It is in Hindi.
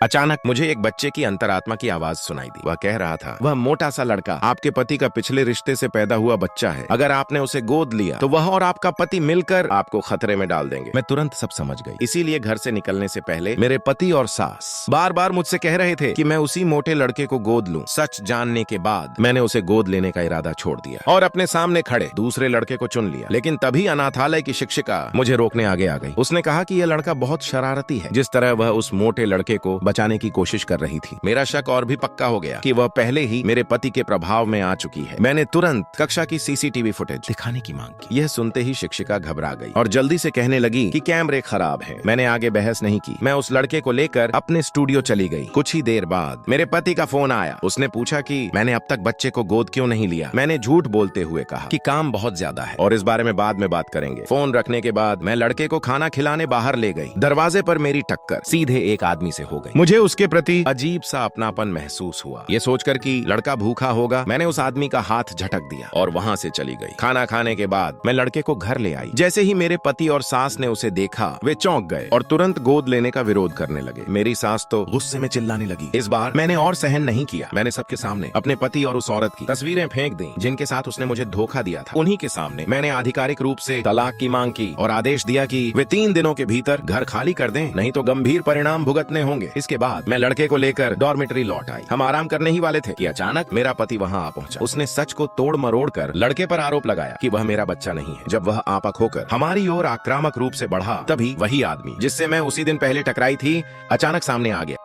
अचानक मुझे एक बच्चे की अंतरात्मा की आवाज सुनाई दी। वह कह रहा था, वह मोटा सा लड़का आपके पति का पिछले रिश्ते से पैदा हुआ बच्चा है। अगर आपने उसे गोद लिया तो वह और आपका पति मिलकर आपको खतरे में डाल देंगे। मैं तुरंत सब समझ गई। इसीलिए घर से निकलने से पहले मेरे पति और सास बार बार मुझसे कह रहे थे कि मैं उसी मोटे लड़के को गोद लूं। सच जानने के बाद मैंने उसे गोद लेने का इरादा छोड़ दिया और अपने सामने खड़े दूसरे लड़के को चुन लिया। लेकिन तभी अनाथालय की शिक्षिका मुझे रोकने आगे आ गई। उसने कहा कि यह लड़का बहुत शरारती है, जिस तरह वह उस मोटे लड़के को बचाने की कोशिश कर रही थी। मेरा शक और भी पक्का हो गया कि वह पहले ही मेरे पति के प्रभाव में आ चुकी है। मैंने तुरंत कक्षा की सीसीटीवी फुटेज दिखाने की मांग की। यह सुनते ही शिक्षिका घबरा गई और जल्दी से कहने लगी कि कैमरे खराब हैं। मैंने आगे बहस नहीं की। मैं उस लड़के को लेकर अपने स्टूडियो चली गई। कुछ ही देर बाद मेरे पति का फोन आया। उसने पूछा कि मैंने अब तक बच्चे को गोद क्यों नहीं लिया। मैंने झूठ बोलते हुए कहा कि काम बहुत ज्यादा है और इस बारे में बाद में बात करेंगे। फोन रखने के बाद मैं लड़के को खाना खिलाने बाहर ले गई। दरवाजे पर मेरी टक्कर सीधे एक आदमी से हो गई। मुझे उसके प्रति अजीब सा अपनापन महसूस हुआ। ये सोचकर कि लड़का भूखा होगा, मैंने उस आदमी का हाथ झटक दिया और वहां से चली गई। खाना खाने के बाद मैं लड़के को घर ले आई। जैसे ही मेरे पति और सास ने उसे देखा, वे चौंक गए और तुरंत गोद लेने का विरोध करने लगे। मेरी सास तो गुस्से में चिल्लाने लगी। इस बार मैंने और सहन नहीं किया। मैंने सबके सामने अपने पति और उस औरत की तस्वीरें फेंक दी जिनके साथ उसने मुझे धोखा दिया था। उन्हीं के सामने मैंने आधिकारिक रूप से तलाक की मांग की और आदेश दिया कि वे 3 दिनों के भीतर घर खाली कर दें, नहीं तो गंभीर परिणाम भुगतने होंगे। इसके बाद मैं लड़के को लेकर डॉर्मेटरी लौट आई। हम आराम करने ही वाले थे कि अचानक मेरा पति वहां आ पहुंचा। उसने सच को तोड़ मरोड़ कर लड़के पर आरोप लगाया कि वह मेरा बच्चा नहीं है। जब वह आपक होकर हमारी ओर आक्रामक रूप से बढ़ा, तभी वही आदमी जिससे मैं उसी दिन पहले टकराई थी अचानक सामने आ गया।